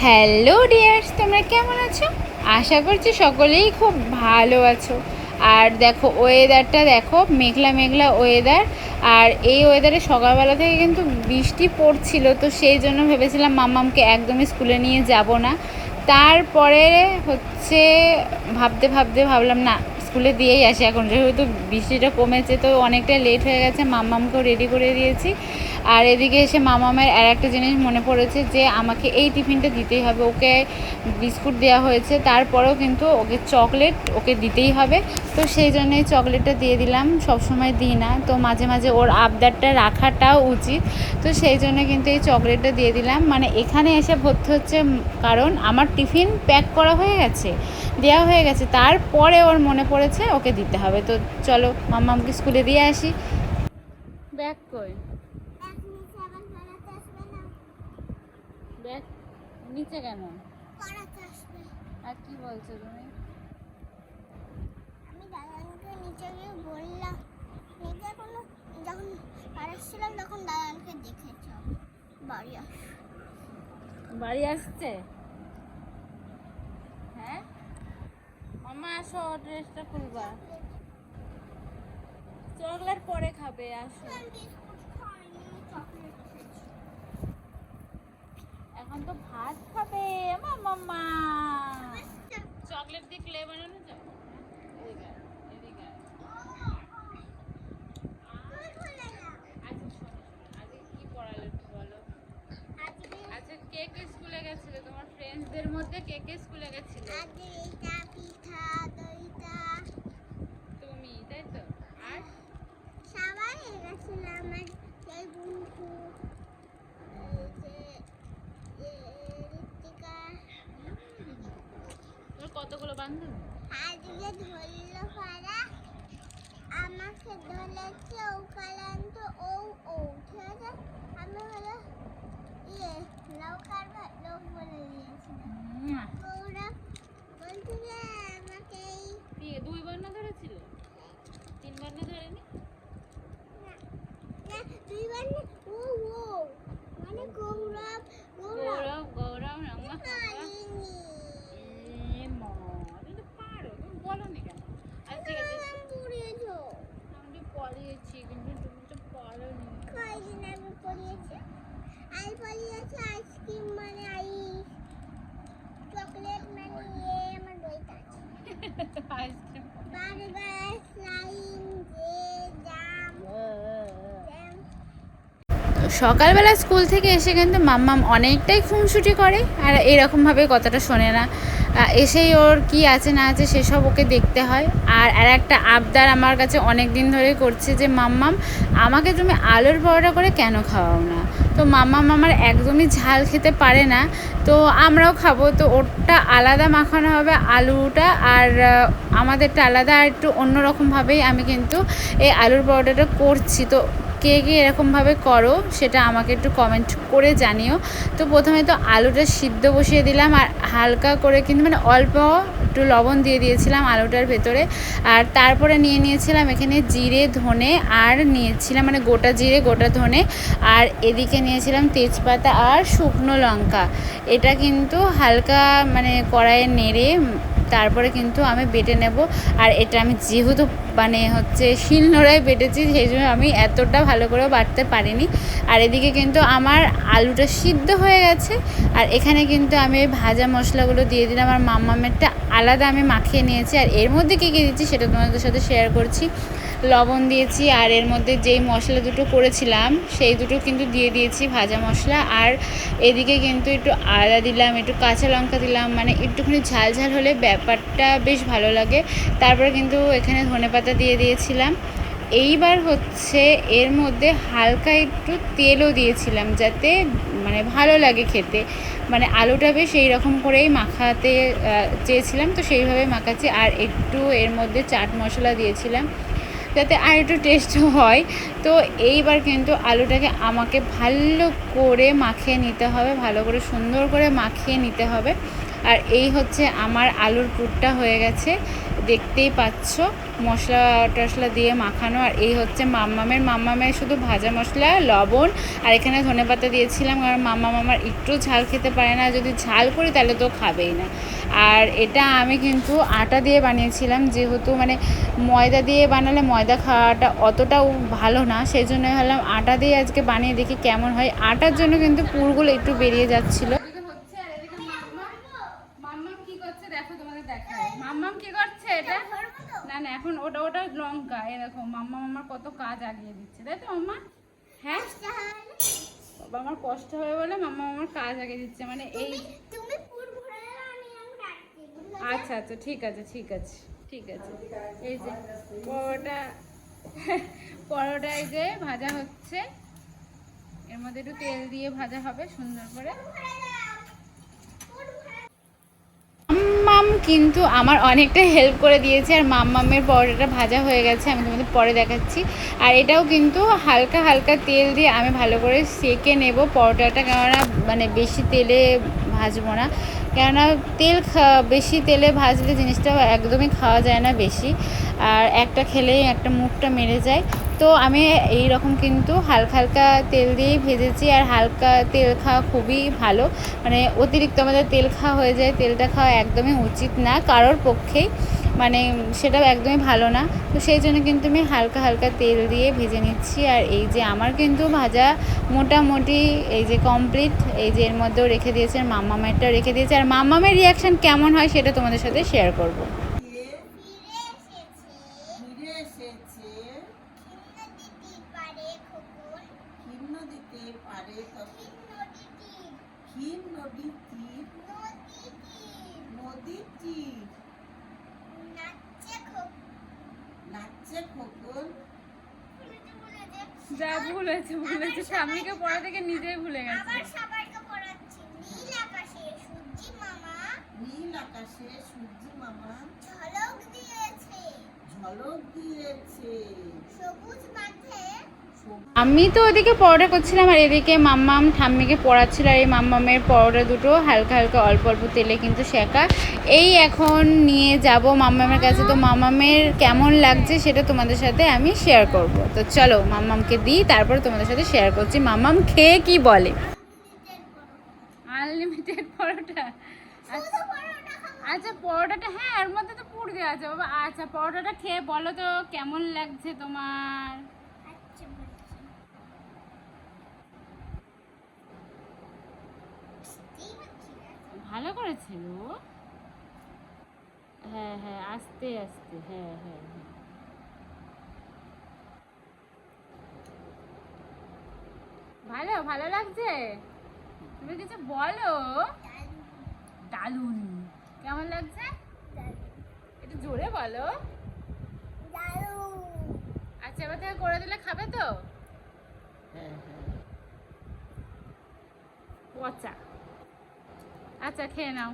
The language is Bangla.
হ্যালো ডিয়ার্স, তোমরা কেমন আছো? আশা করছি সকলেই খুব ভালো আছো। আর দেখো ওয়েদারটা দেখো, মেঘলা মেঘলা ওয়েদার। আর এই ওয়েদারে সকালবেলা থেকে কিন্তু বৃষ্টি পড়ছিল, তো সেই জন্য ভেবেছিলাম মাম্মামকে একদমই স্কুলে নিয়ে যাব না। তারপরে হচ্ছে ভাবতে ভাবতে ভাবলাম না, স্কুলে দিয়েই আসি। এখন যেহেতু বৃষ্টিটা কমেছে তো অনেকটা লেট হয়ে গেছে, মাম্মামকেও রেডি করে দিয়েছি। আর এদিকে এসে মামামের আর একটা জিনিস মনে পড়েছে যে আমাকে এই টিফিনটা দিতেই হবে। ওকে বিস্কুট দেওয়া হয়েছে, তারপরেও কিন্তু ওকে চকলেট ওকে দিতেই হবে। তো সেই জন্যই চকলেটটা দিয়ে দিলাম। সবসময় দিই না, তো মাঝে মাঝে ওর আবদারটা রাখাটাও উচিত। তো সেই জন্য কিন্তু এই চকলেটটা দিয়ে দিলাম। মানে এখানে এসে ভর্তি হচ্ছে, কারণ আমার টিফিন প্যাক করা হয়ে গেছে, দেওয়া হয়ে গেছে, তারপরে ওর মনে পড়েছে ওকে দিতে হবে। তো চলো মাম্মামকে স্কুলে দিয়ে আসি। ব্যাগ কই? ব্যাগ নিচে কেন? আর কি বলছো তুমি? আমি দাদানকে নিচে গিয়ে বললাম, নিচে কোনো যখন আসছিলাম তখন দাদানকে দেখেছ বাড়ি আসছে? হ্যাঁ মামা আসো, ড্রেসটা খুলবা। চকলেট পরে খাবে, আসো। এখন তো ভাত খাবে মাম্মা। চকলেট দিয়ে ক্লে বানানো যাবে। এদিকে আয়, এদিকে আয়। আচ্ছা শোনো, আজকে কি পড়ালো একটু বলো। আচ্ছা কে কে স্কুলে গেছিলে? তোমার ফ্রেন্ডসদের মধ্যে কে কে স্কুলে গেছিলে? পিঠা দইটা তুমি, তাই তো? আর সবাই গেছিল। আমার সেই বন্ধু ঋতিকা, তোর কতগুলো বান্ধবী? আজকে ধরলো পারা আমাকে ধরেছে ও কালান্ত ও ও ঠিক আছে। আমি হলো নৌকার লোক বলে দিয়েছিলাম। ওরা বলছিল আমাকে দুইবার না ধরেছিল? তিনবার না ধরেনি? না দুইবার না। ও ও মানে গৌরব গৌরব গৌরব রাম্মা পারিনি। তুমি তো পারো, তুমি বলো নি কেন? আচ্ছা ঠিক আছে, নাম পড়িয়েছো আমি পড়িয়েছি কিন্তু তুমি তো পারো নি। কয়দিন আগে পড়িয়েছি। আই পড়িয়েছি আইসক্রিম মানে আইস, চকলেট মানে আমার দইটা আছে, আইসক্রিম। বার্গার স্লাইম জাম জ্যাম। সকালবেলা স্কুল থেকে এসে কিন্তু মাম্মাম অনেকটাই খুনসুটি করে, আর এরকমভাবে কথাটা শোনে না। এসেই ওর কি আছে না আছে সেসব ওকে দেখতে হয়। আর একটা আবদার আমার কাছে অনেক দিন ধরে করছে যে মাম্মাম আমাকে তুমি আলুর পরোটা করে কেন খাওয়াও না। তো মাম্মাম আমার একদমই ঝাল খেতে পারে না, তো আমরাও খাবো, তো ওরটা আলাদা মাখানো হবে আলুটা, আর আমাদেরটা আলাদা। আর একটু অন্যরকমভাবেই আমি কিন্তু এই আলুর পরোটাটা করছি। তো কে কে এরকমভাবে করো সেটা আমাকে একটু কমেন্ট করে জানিও। তো প্রথমে তো আলুটা সিদ্ধ বসিয়ে দিলাম, আর হালকা করে কিন্তু মানে অল্প একটু লবণ দিয়ে দিয়েছিলাম আলুটার ভেতরে। আর তারপরে নিয়েছিলাম এখানে জিরে ধনে, আর নিয়েছিলাম মানে গোটা জিরে গোটা ধনে, আর এদিকে নিয়েছিলাম তেজপাতা আর শুকনো লঙ্কা। এটা কিন্তু হালকা মানে কড়াইয়ে নেড়ে তারপরে কিন্তু আমি বেটে নেব। আর এটা আমি যেহেতু মানে হচ্ছে শিলনোড়ায় বেটেছি, সেই জন্য আমি এতটা ভালো করেও বাটতে পারিনি। আর এদিকে কিন্তু আমার আলুটা সিদ্ধ হয়ে গেছে, আর এখানে কিন্তু আমি ওই ভাজা মশলাগুলো দিয়ে দিলাম। আর মাম্মামেরটা আলাদা আমি মাখিয়ে নিয়েছি। আর এর মধ্যে কী কী দিচ্ছি সেটা তোমাদের সাথে শেয়ার করছি। লবণ দিয়েছি, আর এর মধ্যে যেই মশলা দুটো করেছিলাম সেই দুটো কিন্তু দিয়ে দিয়েছি ভাজা মশলা। আর এদিকে কিন্তু একটু আদা দিলাম, একটু কাঁচা লঙ্কা দিলাম, মানে একটুখানি ঝাল ঝাল হলে ব্যাপারটা বেশ ভালো লাগে। তারপরে কিন্তু এখানে ধনেপাতা দিয়ে দিয়েছিলাম। এইবার হচ্ছে এর মধ্যে হালকা একটু তেলও দিয়েছিলাম, যাতে মানে ভালো লাগে খেতে। মানে আলুটা বেশ এই রকম করেই মাখাতে চেয়েছিলাম, তো সেইভাবে মাখাচ্ছি। আর একটু এর মধ্যে চাট মশলা দিয়েছিলাম যাতে আর একটু টেস্ট হয়। তো এইবার কিন্তু আলুটাকে আমাকে ভালো করে মাখিয়ে নিতে হবে, ভালো করে সুন্দর করে মাখিয়ে নিতে হবে। আর এই হচ্ছে আমার আলুর পুরটা হয়ে গেছে। দেখতেই পাচ্ছ মশলা টশলা দিয়ে মাখানো। আর এই হচ্ছে মাম্মামের শুধু ভাজা মশলা, লবণ আর এখানে ধনেপাতা দিয়েছিলাম, কারণ মাম্মাম আমার একটু ঝাল খেতে পারে না, যদি ঝাল করি তাহলে তো খাবেই না। আর এটা আমি কিন্তু আটা দিয়ে বানিয়েছিলাম, যেহেতু মানে ময়দা দিয়ে বানালে ময়দা খাওয়াটা অতটাও ভালো না, সেই জন্য ভাবলাম আটা দিয়ে আজকে বানিয়ে দেখি কেমন হয়। আটার জন্য কিন্তু পুরগুলো একটু বেরিয়ে যাচ্ছিলো। মাম্মাম কি করছে দেখো, তোমাদের দেখায়। মাম্মাম কি করছে এটা? না না, এখন ওটা লঙ্কা, এরকম মাম্মাম আমার কত কাজ আগিয়ে দিচ্ছে, তাই তো মাম্মা? হ্যাঁ বাবা, আমার কষ্ট হবে বলে মাম্মাম আমার কাজ আগিয়ে দিচ্ছে, মানে এই। তুমি পুর ভরে দাও, আমি রাখছি। আচ্ছা আচ্ছা, ঠিক আছে ঠিক আছে ঠিক আছে। এই যে পরোটা এই যে ভাজা হচ্ছে, এর মধ্যে একটু তেল দিয়ে ভাজা হবে সুন্দর করে। মাম্মাম কিন্তু আমার অনেকটা হেল্প করে দিয়েছে, আর মাম্মামের পরোটাটা ভাজা হয়ে গেছে, আমি তোমাদের পরে দেখাচ্ছি। আর এটাও কিন্তু হালকা হালকা তেল দিয়ে আমি ভালো করে সেঁকে নেব পরোটাটা, কেননা মানে বেশি তেলে ভাজবো না, কেননা বেশি তেলে ভাজলে জিনিসটা একদমই খাওয়া যায় না বেশি, আর একটা খেলেই একটা মুখটা মেরে যায়। তো আমি এই রকম কিন্তু হালকা হালকা তেল দিয়েই ভেজেছি। আর হালকা তেল খাওয়া খুবই ভালো, মানে অতিরিক্ত আমাদের তেল খাওয়া হয়ে যায়, তেলটা খাওয়া একদমই উচিত না কারোর পক্ষেই, মানে সেটাও একদমই ভালো না। তো সেই জন্য কিন্তু আমি হালকা হালকা তেল দিয়ে ভেজে নিচ্ছি। আর এই যে আমার কিন্তু ভাজা মোটামুটি এই যে কমপ্লিট, এই যে এর মধ্যেও রেখে দিয়েছে, আর মাম্মামেরটাও রেখে দিয়েছে। আর মাম্মামের রিয়াকশান কেমন হয় সেটা তোমাদের সাথে শেয়ার করব। ফিরে এসেছে। ক্ষীণ দিতে পারে তবে ক্ষীণ নদীর তীর, নদীর তীর নাচছে খোকন। যা ভুলেছে স্বামীকে পড়া থেকে নিজেই ভুলে গেছে। নীল আকাশে সূর্যি মামা ঝলক দিয়েছে সবুজ মাঠে। আমি তো ওদিকে পরোটা করছিলাম, আর এদিকে মাম্মাম ঠাম্মিকে পড়াচ্ছিল। আর এই মাম্মামের পরোটা দুটো হালকা হালকা অল্প অল্প তেলে কিন্তু শেখা। এই এখন নিয়ে যাব মাম্মামের কাছে, তো মাম্মামের কেমন লাগছে সেটা তোমাদের সাথে আমি শেয়ার করব। তো চলো মাম্মামকে দিই, তারপরে তোমাদের সাথে শেয়ার করছি মাম্মাম খেয়ে কি বলে। আনলিমিটেড পরোটা, আচ্ছা পরোটাটা, হ্যাঁ এর মধ্যে তো পুর দেওয়া আছে বাবা। আচ্ছা পরোটাটা খেয়ে বলো তো কেমন লাগছে তোমার। ভালো করেছিল, হ্যাঁ হ্যাঁ আস্তে আস্তে, হ্যাঁ হ্যাঁ হ্যাঁ। ভালো লাগছে, তুমি কিছু বলো। দারুণ, কেমন লাগছে একটু জোরে বলো। আচ্ছা এবার থেকে করে দিলে খাবে তো? পচা, আচ্ছা খেয়ে নাও।